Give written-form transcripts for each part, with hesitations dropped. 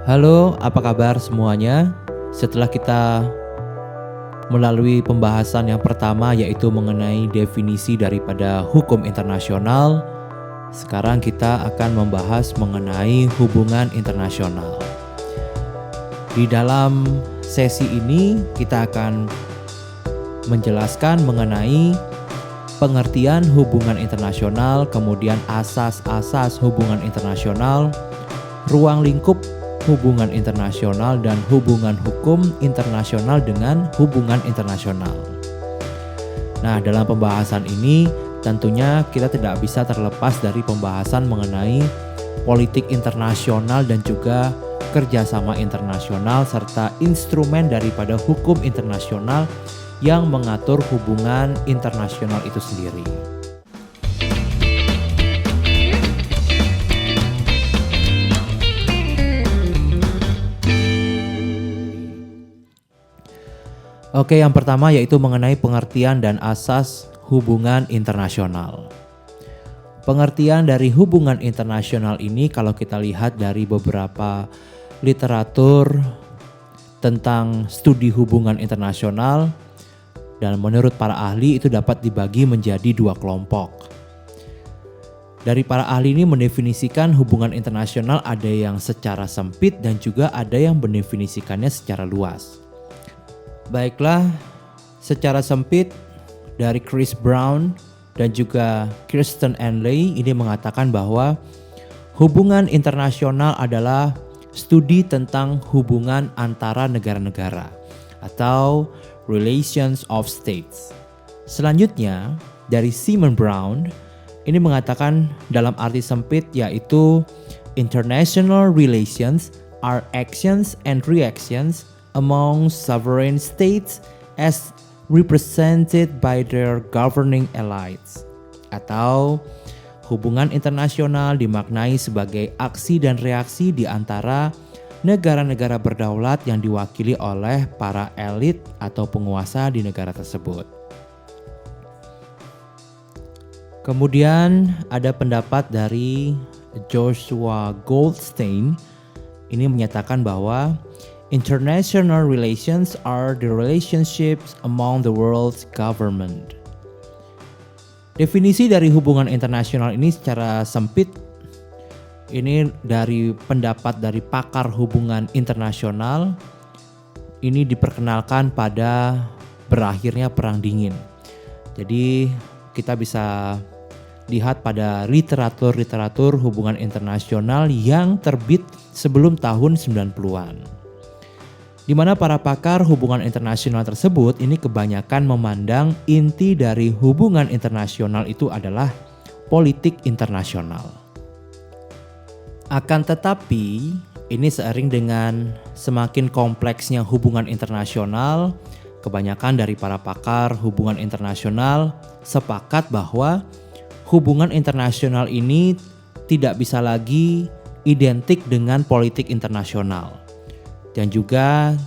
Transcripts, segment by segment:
Halo, apa kabar semuanya? Setelah kita melalui pembahasan yang pertama yaitu mengenai definisi daripada hukum internasional, sekarang kita akan membahas mengenai hubungan internasional. Di dalam sesi ini kita akan menjelaskan mengenai pengertian hubungan internasional, kemudian asas-asas hubungan internasional, ruang lingkup hubungan internasional, dan hubungan hukum internasional dengan hubungan internasional. Nah, dalam pembahasan ini tentunya kita tidak bisa terlepas dari pembahasan mengenai politik internasional dan juga kerjasama internasional serta instrumen daripada hukum internasional yang mengatur hubungan internasional itu sendiri. Oke, yang pertama yaitu mengenai pengertian dan asas hubungan internasional. Pengertian dari hubungan internasional ini kalau kita lihat dari beberapa literatur tentang studi hubungan internasional, dan menurut para ahli itu dapat dibagi menjadi dua kelompok. Dari para ahli ini mendefinisikan hubungan internasional ada yang secara sempit dan juga ada yang mendefinisikannya secara luas. Baiklah, secara sempit dari Chris Brown dan juga Kirsten Anley ini mengatakan bahwa hubungan internasional adalah studi tentang hubungan antara negara-negara atau relations of states. Selanjutnya dari Simon Brown ini mengatakan dalam arti sempit yaitu international relations are actions and reactions among sovereign states as represented by their governing elites, atau hubungan internasional dimaknai sebagai aksi dan reaksi di antara negara-negara berdaulat yang diwakili oleh para elit atau penguasa di negara tersebut. Kemudian ada pendapat dari Joshua Goldstein ini menyatakan bahwa international relations are the relationships among the world's government. Definisi dari hubungan internasional ini secara sempit ini dari pendapat dari pakar hubungan internasional ini diperkenalkan pada berakhirnya Perang Dingin. Jadi kita bisa lihat pada literatur hubungan internasional yang terbit sebelum tahun 90-an. Di mana para pakar hubungan internasional tersebut ini kebanyakan memandang inti dari hubungan internasional itu adalah politik internasional. Akan tetapi, ini seiring dengan semakin kompleksnya hubungan internasional, kebanyakan dari para pakar hubungan internasional sepakat bahwa hubungan internasional ini tidak bisa lagi identik dengan politik internasional dan juga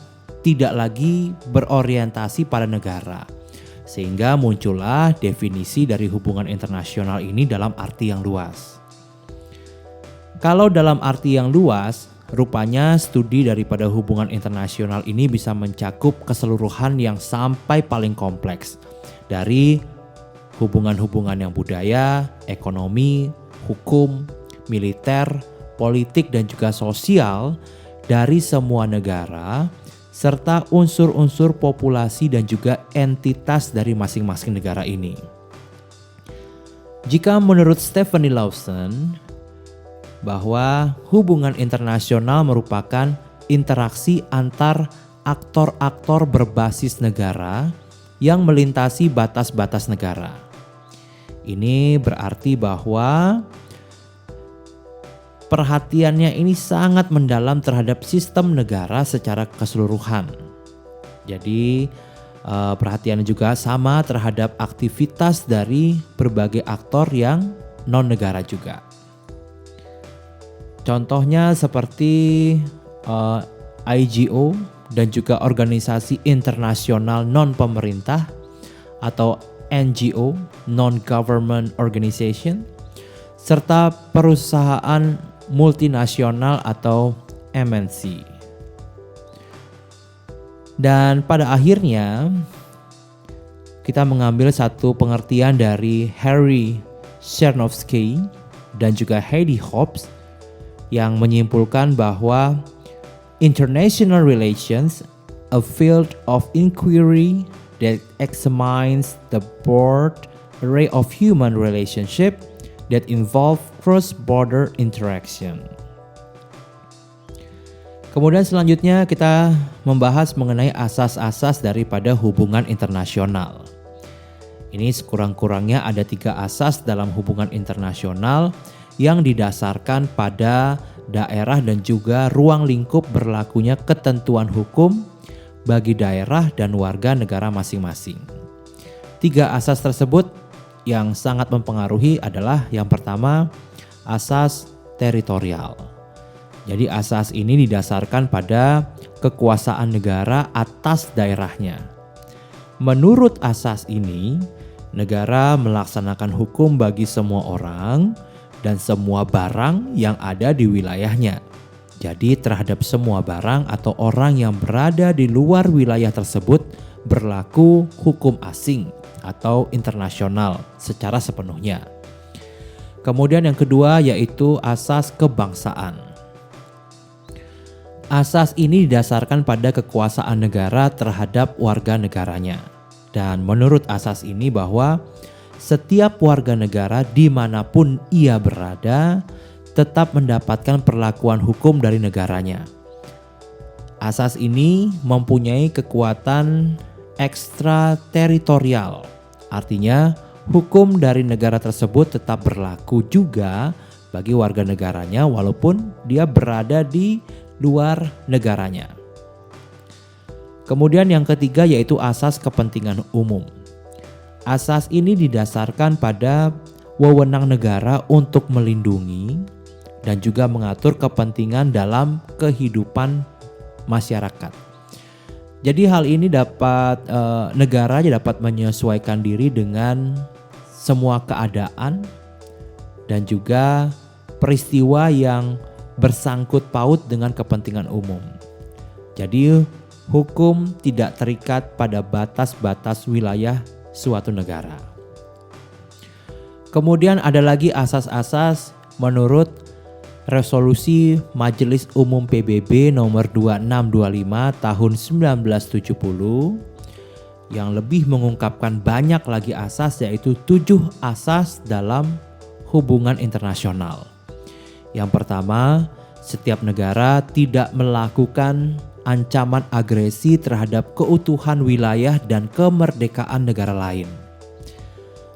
tidak lagi berorientasi pada negara. Sehingga muncullah definisi dari hubungan internasional ini dalam arti yang luas. Kalau dalam arti yang luas, rupanya studi daripada hubungan internasional ini bisa mencakup keseluruhan yang sampai paling kompleks. Dari hubungan-hubungan yang budaya, ekonomi, hukum, militer, politik dan juga sosial dari semua negara, serta unsur-unsur populasi dan juga entitas dari masing-masing negara ini. Jika menurut Stephanie Lawson, bahwa hubungan internasional merupakan interaksi antar aktor-aktor berbasis negara yang melintasi batas-batas negara. Ini berarti bahwa perhatiannya ini sangat mendalam terhadap sistem negara secara keseluruhan. Jadi perhatiannya juga sama terhadap aktivitas dari berbagai aktor yang non-negara juga. Contohnya seperti IGO dan juga organisasi internasional non-pemerintah atau NGO, Non-Government Organization, serta perusahaan multinasional atau MNC. Dan pada akhirnya kita mengambil satu pengertian dari Harry Chernovsky dan juga Heidi Hobbs yang menyimpulkan bahwa international relations, a field of inquiry that examines the broad array of human relationship that involve cross-border interaction. Kemudian selanjutnya kita membahas mengenai asas-asas daripada hubungan internasional. Ini sekurang-kurangnya ada 3 asas dalam hubungan internasional yang didasarkan pada daerah dan juga ruang lingkup berlakunya ketentuan hukum bagi daerah dan warga negara masing-masing. 3 asas tersebut yang sangat mempengaruhi adalah yang pertama, asas teritorial. Jadi asas ini didasarkan pada kekuasaan negara atas daerahnya. Menurut asas ini, negara melaksanakan hukum bagi semua orang dan semua barang yang ada di wilayahnya. Jadi terhadap semua barang atau orang yang berada di luar wilayah tersebut berlaku hukum asing atau internasional secara sepenuhnya. Kemudian yang kedua yaitu asas kebangsaan. Asas ini didasarkan pada kekuasaan negara terhadap warga negaranya. Dan menurut asas ini bahwa setiap warga negara dimanapun ia berada tetap mendapatkan perlakuan hukum dari negaranya. Asas ini mempunyai kekuatan ekstrateritorial, artinya hukum dari negara tersebut tetap berlaku juga bagi warga negaranya walaupun dia berada di luar negaranya. Kemudian yang ketiga yaitu asas kepentingan umum. Asas ini didasarkan pada wewenang negara untuk melindungi dan juga mengatur kepentingan dalam kehidupan masyarakat. Jadi hal ini dapat negara dapat menyesuaikan diri dengan semua keadaan dan juga peristiwa yang bersangkut paut dengan kepentingan umum. Jadi hukum tidak terikat pada batas-batas wilayah suatu negara. Kemudian ada lagi asas-asas menurut Resolusi Majelis Umum PBB nomor 2625 tahun 1970 yang lebih mengungkapkan banyak lagi asas, yaitu 7 asas dalam hubungan internasional. Yang pertama, setiap negara tidak melakukan ancaman agresi terhadap keutuhan wilayah dan kemerdekaan negara lain.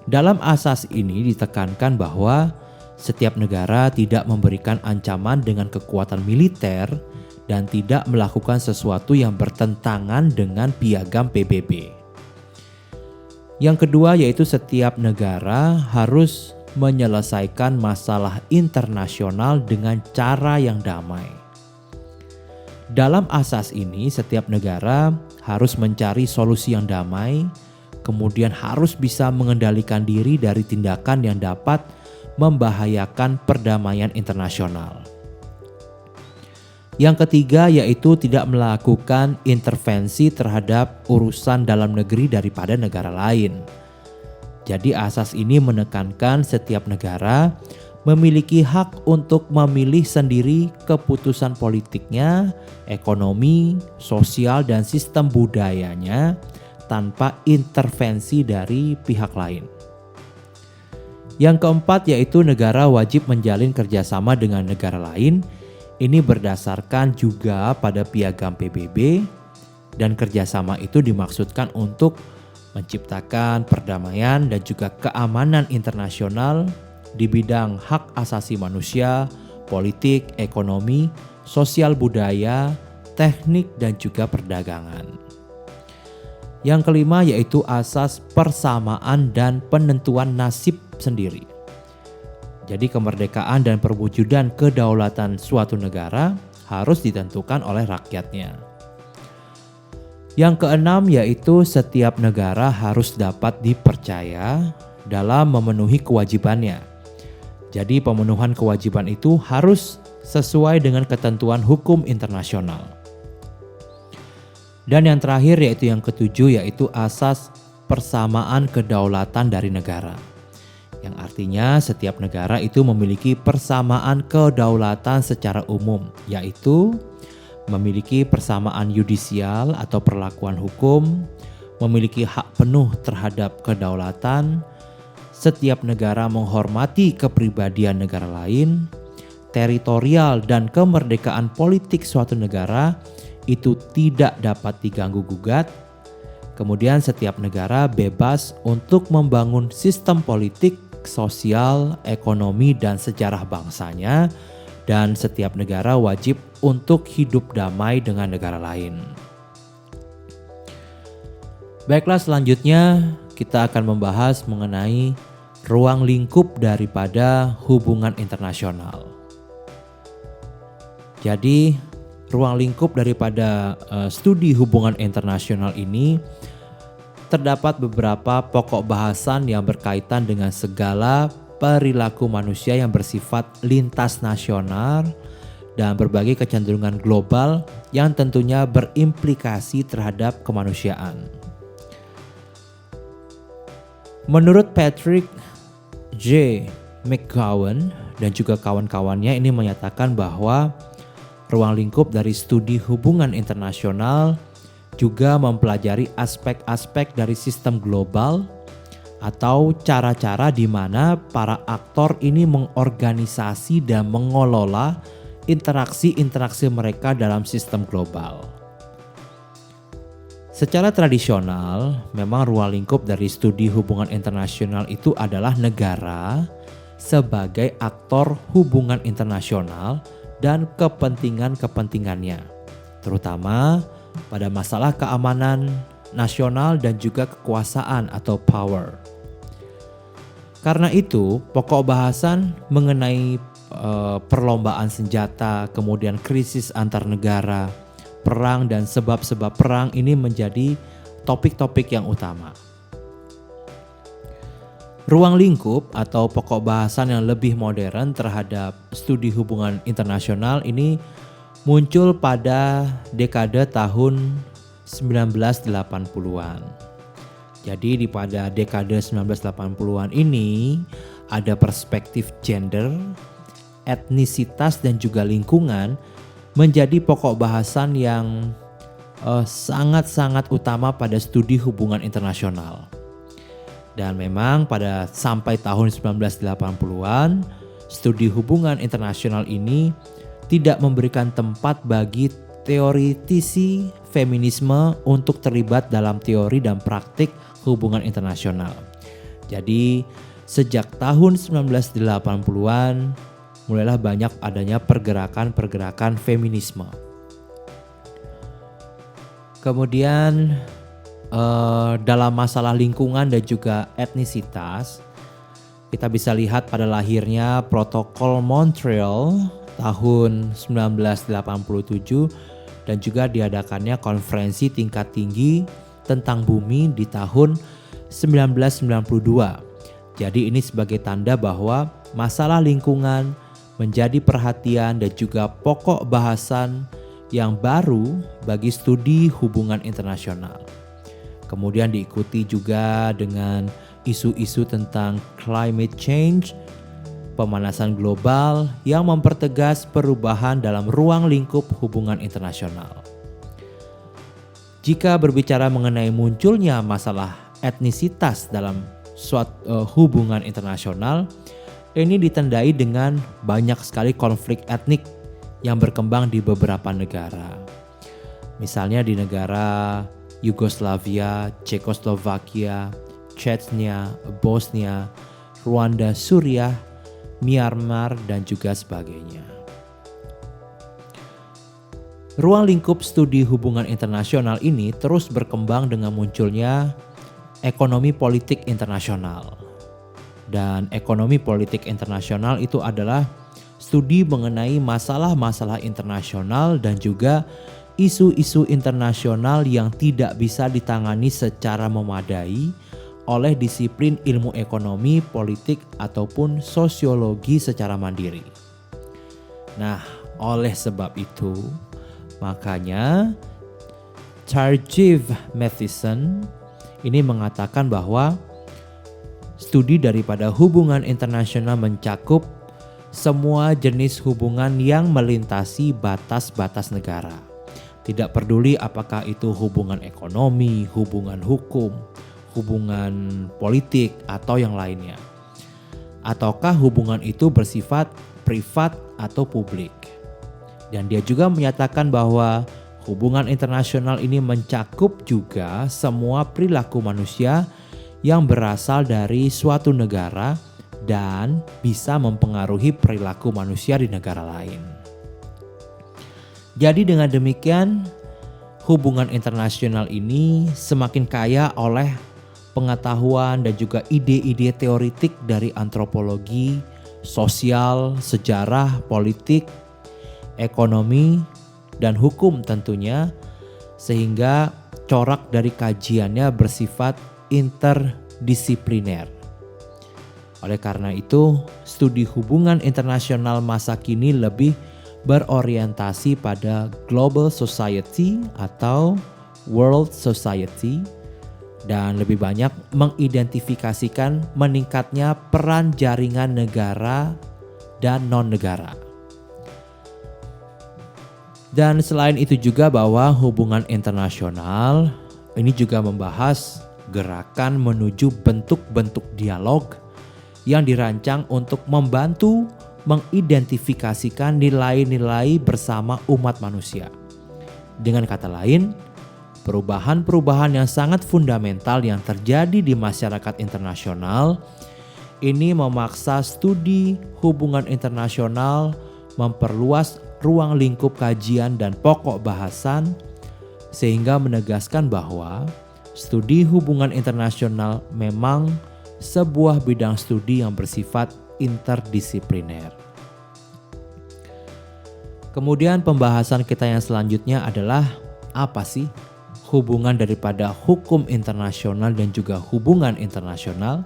Dalam asas ini ditekankan bahwa setiap negara tidak memberikan ancaman dengan kekuatan militer dan tidak melakukan sesuatu yang bertentangan dengan piagam PBB. Yang kedua yaitu setiap negara harus menyelesaikan masalah internasional dengan cara yang damai. Dalam asas ini setiap negara harus mencari solusi yang damai, kemudian harus bisa mengendalikan diri dari tindakan yang dapat membahayakan perdamaian internasional. Yang ketiga yaitu tidak melakukan intervensi terhadap urusan dalam negeri daripada negara lain. Jadi asas ini menekankan setiap negara memiliki hak untuk memilih sendiri keputusan politiknya, ekonomi, sosial, dan sistem budayanya tanpa intervensi dari pihak lain. Yang keempat yaitu negara wajib menjalin kerjasama dengan negara lain. Ini berdasarkan juga pada piagam PBB dan kerjasama itu dimaksudkan untuk menciptakan perdamaian dan juga keamanan internasional di bidang hak asasi manusia, politik, ekonomi, sosial budaya, teknik dan juga perdagangan. Yang kelima yaitu asas persamaan dan penentuan nasib sendiri. Jadi kemerdekaan dan perwujudan kedaulatan suatu negara harus ditentukan oleh rakyatnya. Yang keenam yaitu setiap negara harus dapat dipercaya dalam memenuhi kewajibannya. Jadi pemenuhan kewajiban itu harus sesuai dengan ketentuan hukum internasional. Dan yang terakhir yaitu yang ketujuh, yaitu asas persamaan kedaulatan dari negara. Yang artinya setiap negara itu memiliki persamaan kedaulatan secara umum, yaitu memiliki persamaan yudisial atau perlakuan hukum, memiliki hak penuh terhadap kedaulatan, setiap negara menghormati kepribadian negara lain, teritorial dan kemerdekaan politik suatu negara itu tidak dapat diganggu-gugat. Kemudian setiap negara bebas untuk membangun sistem politik, sosial, ekonomi, dan sejarah bangsanya, dan setiap negara wajib untuk hidup damai dengan negara lain. Baiklah, selanjutnya kita akan membahas mengenai ruang lingkup daripada hubungan internasional. Jadi, ruang lingkup daripada studi hubungan internasional ini terdapat beberapa pokok bahasan yang berkaitan dengan segala perilaku manusia yang bersifat lintas nasional dan berbagai kecenderungan global yang tentunya berimplikasi terhadap kemanusiaan. Menurut Patrick J. McGowan dan juga kawan-kawannya, ini menyatakan bahwa ruang lingkup dari studi hubungan internasional juga mempelajari aspek-aspek dari sistem global atau cara-cara di mana para aktor ini mengorganisasi dan mengelola interaksi-interaksi mereka dalam sistem global. Secara tradisional, memang ruang lingkup dari studi hubungan internasional itu adalah negara sebagai aktor hubungan internasional dan kepentingan-kepentingannya, terutama pada masalah keamanan nasional dan juga kekuasaan atau power. Karena itu, pokok bahasan mengenai perlombaan senjata, kemudian krisis antar negara, perang dan sebab-sebab perang ini menjadi topik-topik yang utama. Ruang lingkup atau pokok bahasan yang lebih modern terhadap studi hubungan internasional ini muncul pada dekade tahun 1980-an. Jadi pada dekade 1980-an ini ada perspektif gender, etnisitas dan juga lingkungan menjadi pokok bahasan yang sangat-sangat utama pada studi hubungan internasional. Dan memang pada sampai tahun 1980-an, studi hubungan internasional ini tidak memberikan tempat bagi teoritisi feminisme untuk terlibat dalam teori dan praktik hubungan internasional. Jadi sejak tahun 1980-an mulailah banyak adanya pergerakan-pergerakan feminisme. Kemudian dalam masalah lingkungan dan juga etnisitas, kita bisa lihat pada lahirnya Protokol Montreal tahun 1987 dan juga diadakannya konferensi tingkat tinggi tentang bumi di tahun 1992. Jadi ini sebagai tanda bahwa masalah lingkungan menjadi perhatian dan juga pokok bahasan yang baru bagi studi hubungan internasional. Kemudian diikuti juga dengan isu-isu tentang climate change, pemanasan global yang mempertegas perubahan dalam ruang lingkup hubungan internasional. Jika berbicara mengenai munculnya masalah etnisitas dalam suatu hubungan internasional, ini ditandai dengan banyak sekali konflik etnik yang berkembang di beberapa negara. Misalnya di negara Yugoslavia, Cekoslovakia, Chechnya, Bosnia, Rwanda, Suriah, Myanmar, dan juga sebagainya. Ruang lingkup studi hubungan internasional ini terus berkembang dengan munculnya ekonomi politik internasional. Dan ekonomi politik internasional itu adalah studi mengenai masalah-masalah internasional dan juga isu-isu internasional yang tidak bisa ditangani secara memadai oleh disiplin ilmu ekonomi, politik, ataupun sosiologi secara mandiri. Nah, Oleh sebab itu, makanya Tarjiv Matheson ini mengatakan bahwa studi daripada hubungan internasional mencakup semua jenis hubungan yang melintasi batas-batas negara. Tidak peduli apakah itu hubungan ekonomi, hubungan hukum, hubungan politik, atau yang lainnya. Ataukah hubungan itu bersifat privat atau publik. Dan dia juga menyatakan bahwa hubungan internasional ini mencakup juga semua perilaku manusia yang berasal dari suatu negara dan bisa mempengaruhi perilaku manusia di negara lain. Jadi dengan demikian, hubungan internasional ini semakin kaya oleh pengetahuan dan juga ide-ide teoritik dari antropologi, sosial, sejarah, politik, ekonomi, dan hukum tentunya, sehingga corak dari kajiannya bersifat interdisipliner. Oleh karena itu, studi hubungan internasional masa kini lebih berorientasi pada global society atau world society dan lebih banyak mengidentifikasikan meningkatnya peran jaringan negara dan non-negara. Dan selain itu juga bahwa hubungan internasional ini juga membahas gerakan menuju bentuk-bentuk dialog yang dirancang untuk membantu mengidentifikasikan nilai-nilai bersama umat manusia. Dengan kata lain, perubahan-perubahan yang sangat fundamental yang terjadi di masyarakat internasional ini memaksa studi hubungan internasional memperluas ruang lingkup kajian dan pokok bahasan, sehingga menegaskan bahwa studi hubungan internasional memang sebuah bidang studi yang bersifat interdisipliner. Kemudian pembahasan kita yang selanjutnya adalah apa sih hubungan daripada hukum internasional dan juga hubungan internasional?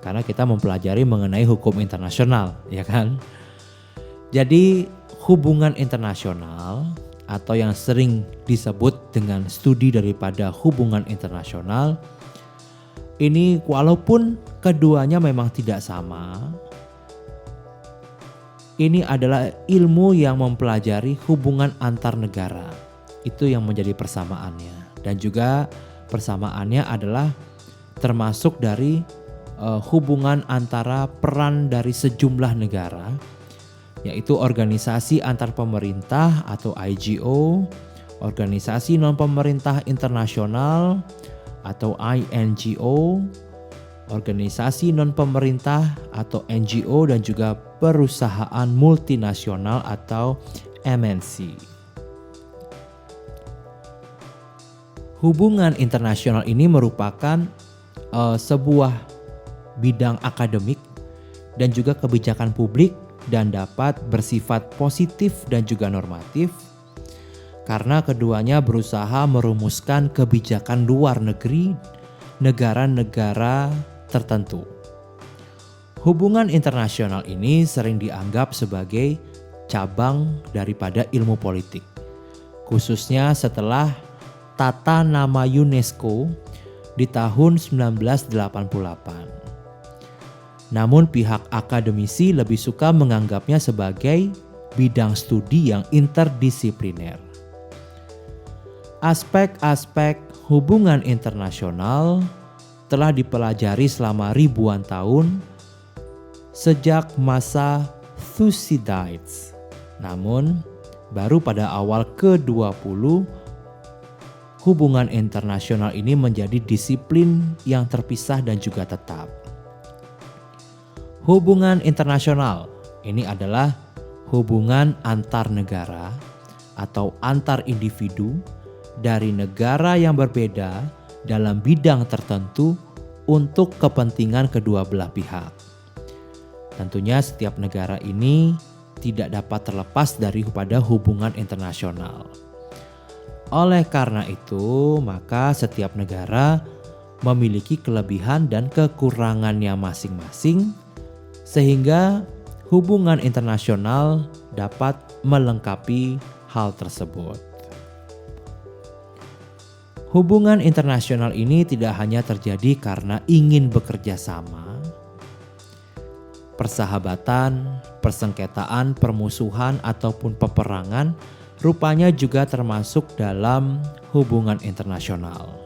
Karena kita mempelajari mengenai hukum internasional, ya kan? Jadi hubungan internasional atau yang sering disebut dengan studi daripada hubungan internasional ini walaupun keduanya memang tidak sama, ini adalah ilmu yang mempelajari hubungan antar negara. Itu yang menjadi persamaannya. Dan juga persamaannya adalah termasuk dari hubungan antara peran dari sejumlah negara, yaitu organisasi antar pemerintah atau IGO, organisasi non-pemerintah internasional atau INGO, organisasi non-pemerintah atau NGO, dan juga perusahaan multinasional atau MNC. Hubungan internasional ini merupakan sebuah bidang akademik dan juga kebijakan publik dan dapat bersifat positif dan juga normatif karena keduanya berusaha merumuskan kebijakan luar negeri negara-negara tertentu. Hubungan internasional ini sering dianggap sebagai cabang daripada ilmu politik, khususnya setelah tata nama UNESCO di tahun 1988. Namun pihak akademisi lebih suka menganggapnya sebagai bidang studi yang interdisipliner. Aspek-aspek hubungan internasional telah dipelajari selama ribuan tahun sejak masa Thucydides. Namun, baru pada awal ke-20 hubungan internasional ini menjadi disiplin yang terpisah dan juga tetap. Hubungan internasional ini adalah hubungan antar negara atau antar individu dari negara yang berbeda dalam bidang tertentu untuk kepentingan kedua belah pihak. Tentunya setiap negara ini tidak dapat terlepas daripada hubungan internasional. Oleh karena itu, maka setiap negara memiliki kelebihan dan kekurangannya masing-masing, sehingga hubungan internasional dapat melengkapi hal tersebut. Hubungan internasional ini tidak hanya terjadi karena ingin bekerja sama. Persahabatan, persengketaan, permusuhan, ataupun peperangan rupanya juga termasuk dalam hubungan internasional.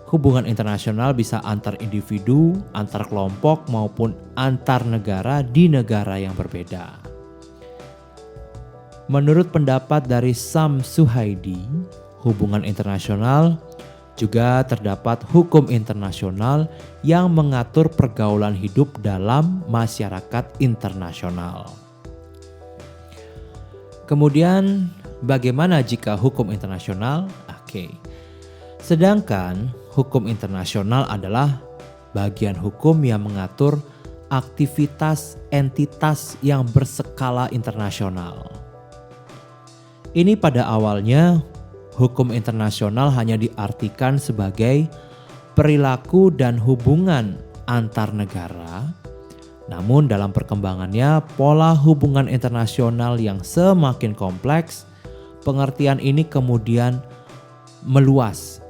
Hubungan internasional bisa antar individu, antar kelompok, maupun antar negara di negara yang berbeda. Menurut pendapat dari Sam Suhaidi, hubungan internasional juga terdapat hukum internasional yang mengatur pergaulan hidup dalam masyarakat internasional. Kemudian, bagaimana jika hukum internasional? Sedangkan hukum internasional adalah bagian hukum yang mengatur aktivitas entitas yang berskala internasional. Ini pada awalnya hukum internasional hanya diartikan sebagai perilaku dan hubungan antar negara. Namun dalam perkembangannya, pola hubungan internasional yang semakin kompleks, pengertian ini kemudian meluas.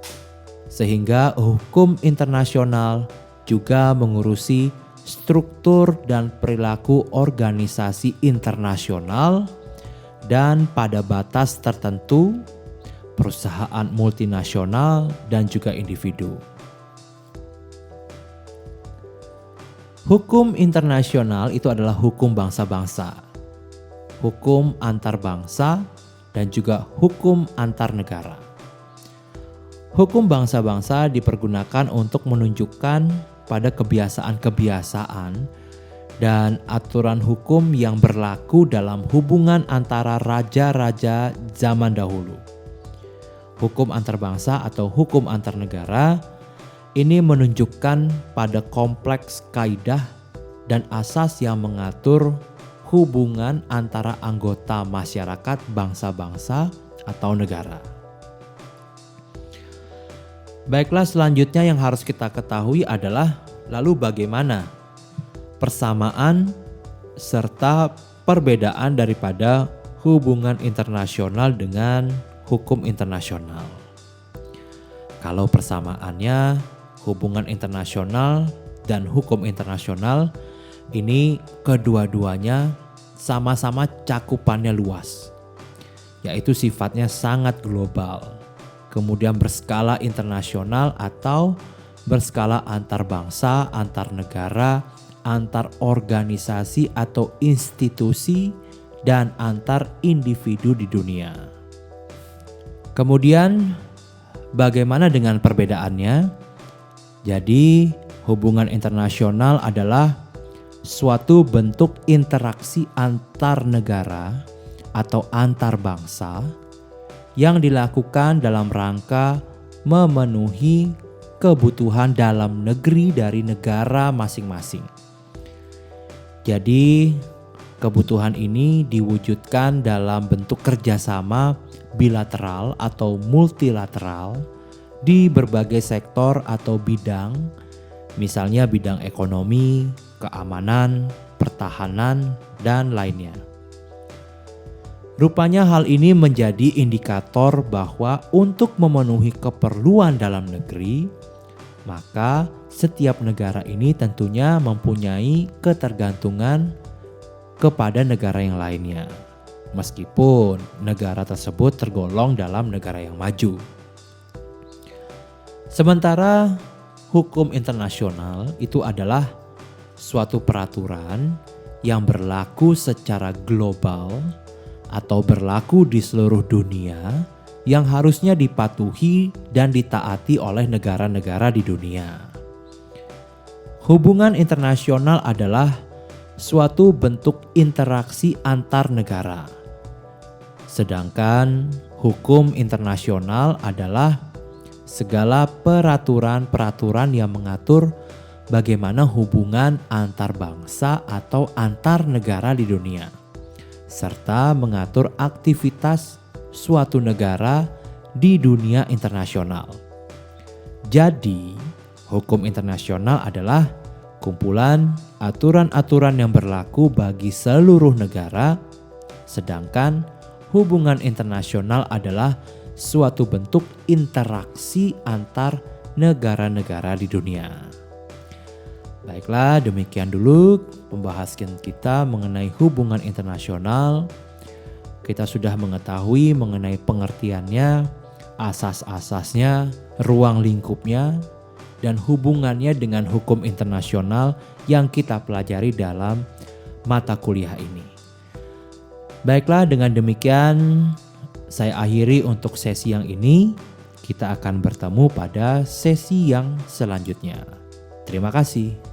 Sehingga hukum internasional juga mengurusi struktur dan perilaku organisasi internasional dan pada batas tertentu perusahaan multinasional, dan juga individu. Hukum internasional itu adalah hukum bangsa-bangsa, hukum antar bangsa, dan juga hukum antar negara. Hukum bangsa-bangsa dipergunakan untuk menunjukkan pada kebiasaan-kebiasaan dan aturan hukum yang berlaku dalam hubungan antara raja-raja zaman dahulu. Hukum antar bangsa atau hukum antar negara ini menunjukkan pada kompleks kaidah dan asas yang mengatur hubungan antara anggota masyarakat bangsa-bangsa atau negara. Baiklah, selanjutnya yang harus kita ketahui adalah lalu bagaimana persamaan serta perbedaan daripada hubungan internasional dengan hukum internasional. Kalau persamaannya, hubungan internasional dan hukum internasional ini kedua-duanya sama-sama cakupannya luas, yaitu sifatnya sangat global, kemudian berskala internasional atau berskala antar bangsa, antar negara, antar organisasi atau institusi, dan antar individu di dunia. Kemudian bagaimana dengan perbedaannya? Jadi hubungan internasional adalah suatu bentuk interaksi antar negara atau antar bangsa yang dilakukan dalam rangka memenuhi kebutuhan dalam negeri dari negara masing-masing. Jadi kebutuhan ini diwujudkan dalam bentuk kerjasama bilateral atau multilateral di berbagai sektor atau bidang, misalnya bidang ekonomi, keamanan, pertahanan, dan lainnya. Rupanya hal ini menjadi indikator bahwa untuk memenuhi keperluan dalam negeri, maka setiap negara ini tentunya mempunyai ketergantungan kepada negara yang lainnya, meskipun negara tersebut tergolong dalam negara yang maju. Sementara hukum internasional itu adalah suatu peraturan yang berlaku secara global atau berlaku di seluruh dunia yang harusnya dipatuhi dan ditaati oleh negara-negara di dunia. Hubungan internasional adalah suatu bentuk interaksi antar negara. Sedangkan hukum internasional adalah segala peraturan-peraturan yang mengatur bagaimana hubungan antar bangsa atau antar negara di dunia, serta mengatur aktivitas suatu negara di dunia internasional. Jadi, hukum internasional adalah kumpulan aturan-aturan yang berlaku bagi seluruh negara, sedangkan hubungan internasional adalah suatu bentuk interaksi antar negara-negara di dunia. Baiklah, demikian dulu pembahasan kita mengenai hubungan internasional. Kita sudah mengetahui mengenai pengertiannya, asas-asasnya, ruang lingkupnya, dan hubungannya dengan hukum internasional yang kita pelajari dalam mata kuliah ini. Baiklah, dengan demikian saya akhiri untuk sesi yang ini. Kita akan bertemu pada sesi yang selanjutnya. Terima kasih.